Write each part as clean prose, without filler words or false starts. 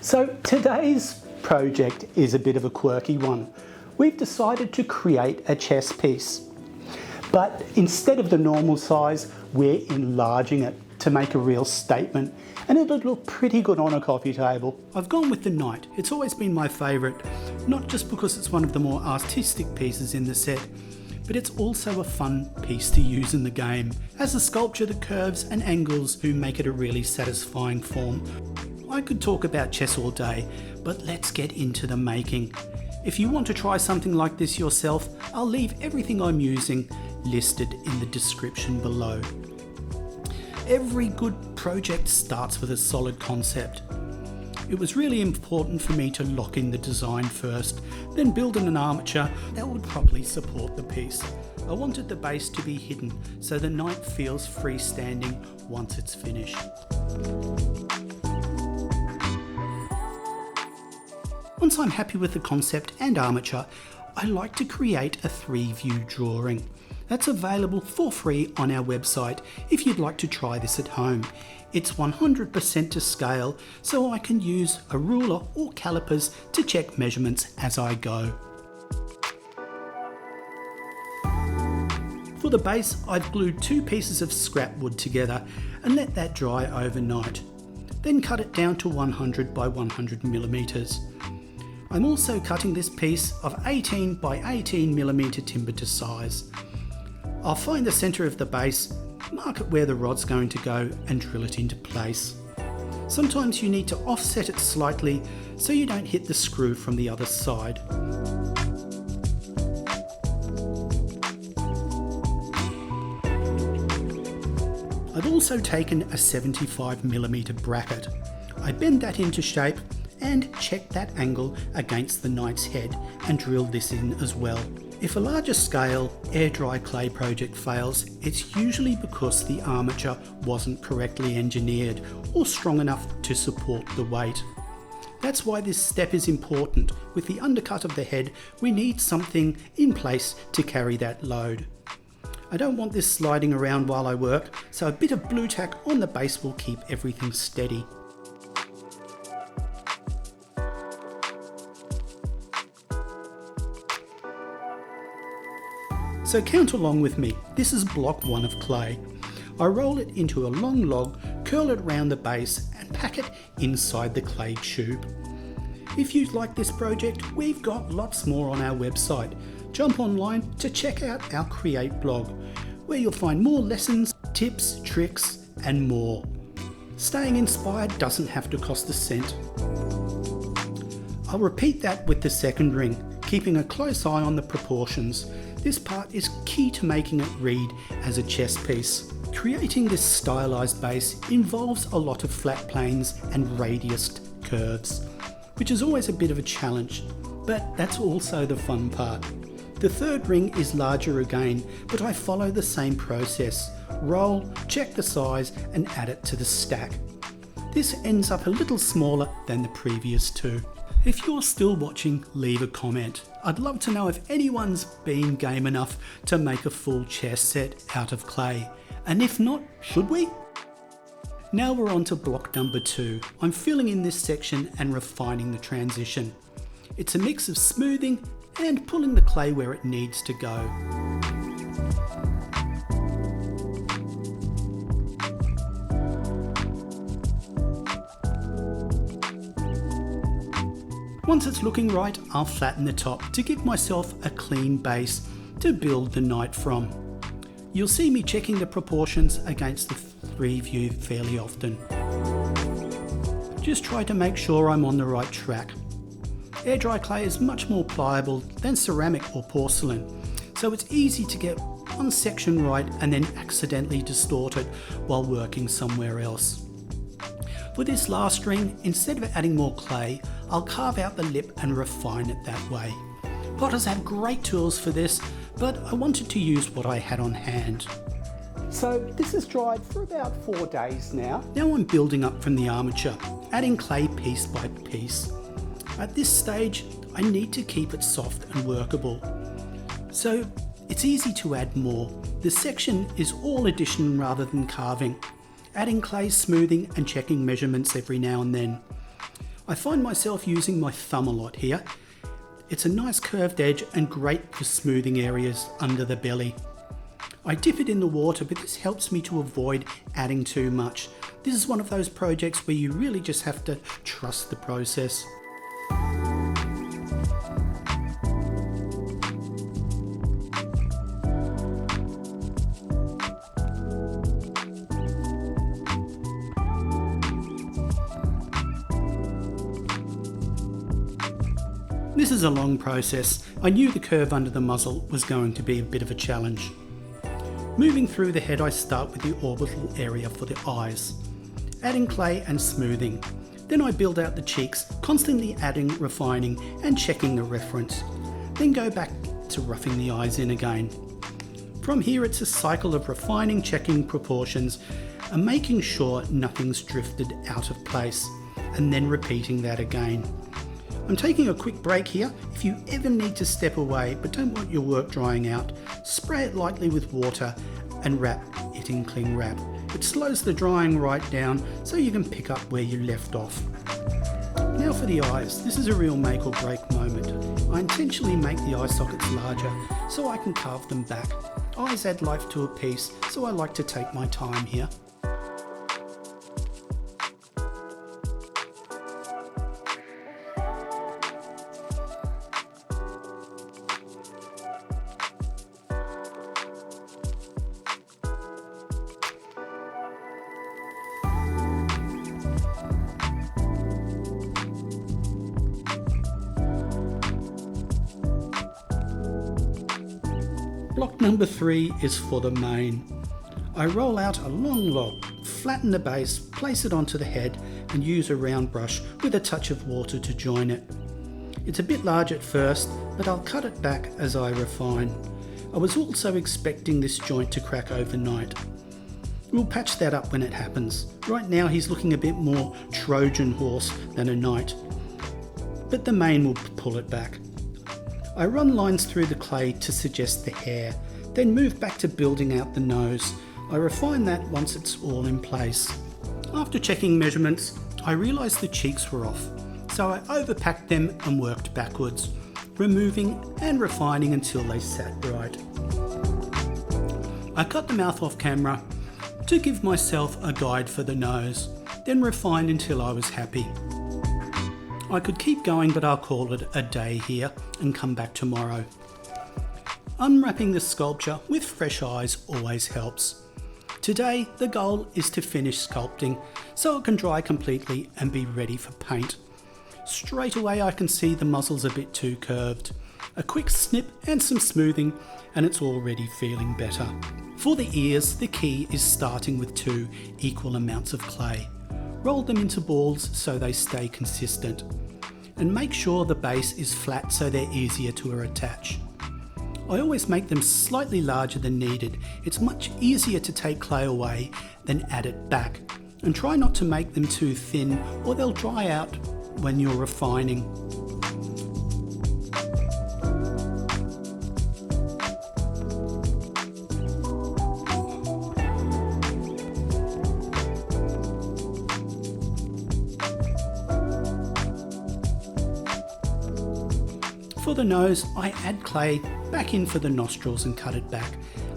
So today's project is a bit of a quirky one. We've decided to create a chess piece, but instead of the normal size, we're enlarging it to make a real statement, and it'll look pretty good on a coffee table. I've gone with the knight. It's always been my favourite, not just because it's one of the more artistic pieces in the set, but it's also a fun piece to use in the game. As a sculpture, the curves and angles do make it a really satisfying form. I could talk about chess all day, but let's get into the making. If you want to try something like this yourself, I'll leave everything I'm using listed in the description below. Every good project starts with a solid concept. It was really important for me to lock in the design first, then build an armature that would properly support the piece. I wanted the base to be hidden so the knight feels freestanding once it's finished. Once I'm happy with the concept and armature, I like to create a 3-view drawing. That's available for free on our website if you'd like to try this at home. It's 100% to scale, so I can use a ruler or calipers to check measurements as I go. For the base, I've glued 2 pieces of scrap wood together and let that dry overnight. Then cut it down to 100 by 100 millimeters. I'm also cutting this piece of 18 by 18 millimeter timber to size. I'll find the centre of the base, mark it where the rod's going to go and drill it into place. Sometimes you need to offset it slightly so you don't hit the screw from the other side. I've also taken a 75mm bracket. I bend that into shape and check that angle against the knight's head and drill this in as well. If a larger scale air dry clay project fails, it's usually because the armature wasn't correctly engineered or strong enough to support the weight. That's why this step is important. With the undercut of the head, we need something in place to carry that load. I don't want this sliding around while I work, so a bit of blue tack on the base will keep everything steady. So count along with me. This is block 1 of clay. I roll it into a long log, curl it around the base and pack it inside the clay tube. If you like this project, we've got lots more on our website. Jump online to check out our Create blog, where you'll find more lessons, tips, tricks and more. Staying inspired doesn't have to cost a cent. I'll repeat that with the second ring, keeping a close eye on the proportions. This part is key to making it read as a chess piece. Creating this stylized base involves a lot of flat planes and radiused curves, which is always a bit of a challenge, but that's also the fun part. The third ring is larger again, but I follow the same process. Roll, check the size and add it to the stack. This ends up a little smaller than the previous 2. If you're still watching, leave a comment. I'd love to know if anyone's been game enough to make a full chess set out of clay. And if not, should we? Now we're on to block number 2. I'm filling in this section and refining the transition. It's a mix of smoothing and pulling the clay where it needs to go. Once it's looking right, I'll flatten the top to give myself a clean base to build the knight from. You'll see me checking the proportions against the 3-view fairly often. Just try to make sure I'm on the right track. Air dry clay is much more pliable than ceramic or porcelain, so it's easy to get one section right and then accidentally distort it while working somewhere else. For this last ring, instead of adding more clay, I'll carve out the lip and refine it that way. Potters have great tools for this, but I wanted to use what I had on hand. So this is dried for about 4 days now. Now I'm building up from the armature, adding clay piece by piece. At this stage, I need to keep it soft and workable. So it's easy to add more. This section is all addition rather than carving, adding clay smoothing and checking measurements every now and then. I find myself using my thumb a lot here. It's a nice curved edge and great for smoothing areas under the belly. I dip it in the water, but this helps me to avoid adding too much. This is one of those projects where you really just have to trust the process. This is a long process. I knew the curve under the muzzle was going to be a bit of a challenge. Moving through the head, I start with the orbital area for the eyes, adding clay and smoothing. Then I build out the cheeks, constantly adding, refining and checking the reference. Then go back to roughing the eyes in again. From here it's a cycle of refining, checking proportions and making sure nothing's drifted out of place, and then repeating that again. I'm taking a quick break here. If you ever need to step away but don't want your work drying out, spray it lightly with water and wrap it in cling wrap. It slows the drying right down so you can pick up where you left off. Now for the eyes. This is a real make or break moment. I intentionally make the eye sockets larger so I can carve them back. Eyes add life to a piece, so I like to take my time here. Block number 3 is for the mane. I roll out a long log, flatten the base, place it onto the head and use a round brush with a touch of water to join it. It's a bit large at first, but I'll cut it back as I refine. I was also expecting this joint to crack overnight. We'll patch that up when it happens. Right now he's looking a bit more Trojan horse than a knight, but the mane will pull it back. I run lines through the clay to suggest the hair, then move back to building out the nose. I refine that once it's all in place. After checking measurements, I realised the cheeks were off, so I overpacked them and worked backwards, removing and refining until they sat right. I cut the mouth off camera to give myself a guide for the nose, then refined until I was happy. I could keep going, but I'll call it a day here and come back tomorrow. Unwrapping the sculpture with fresh eyes always helps. Today the goal is to finish sculpting so it can dry completely and be ready for paint. Straight away I can see the muzzle's a bit too curved. A quick snip and some smoothing and it's already feeling better. For the ears, the key is starting with 2 equal amounts of clay. Roll them into balls so they stay consistent. And make sure the base is flat so they're easier to attach. I always make them slightly larger than needed. It's much easier to take clay away than add it back. And try not to make them too thin or they'll dry out when you're refining. For the nose, I add clay back in for the nostrils and cut it back.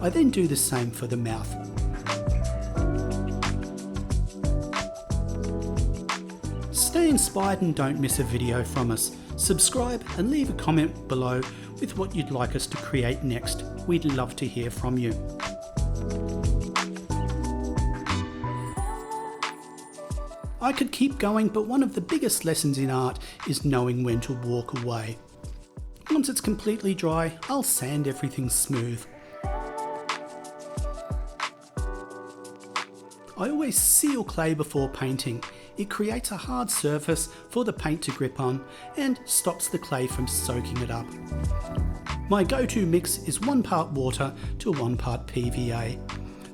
I then do the same for the mouth. Stay inspired and don't miss a video from us. Subscribe and leave a comment below with what you'd like us to create next. We'd love to hear from you. I could keep going, but one of the biggest lessons in art is knowing when to walk away. Once it's completely dry, I'll sand everything smooth. I always seal clay before painting. It creates a hard surface for the paint to grip on and stops the clay from soaking it up. My go-to mix is 1 part water to 1 part PVA.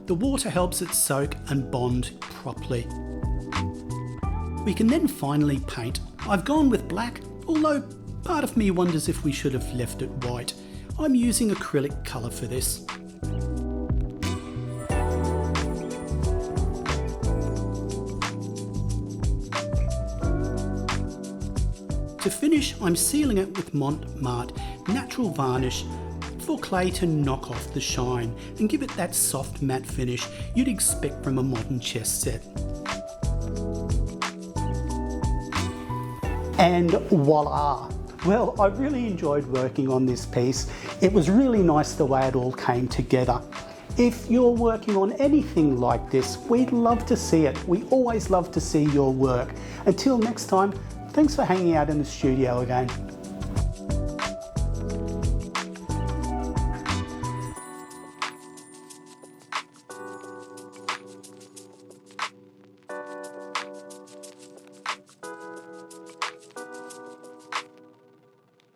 The water helps it soak and bond properly. We can then finally paint. I've gone with black, although part of me wonders if we should have left it white. I'm using acrylic colour for this. To finish, I'm sealing it with Montmartre natural varnish for clay to knock off the shine and give it that soft matte finish you'd expect from a modern chess set. And voila! Well, I really enjoyed working on this piece. It was really nice the way it all came together. If you're working on anything like this, we'd love to see it. We always love to see your work. Until next time, thanks for hanging out in the studio again.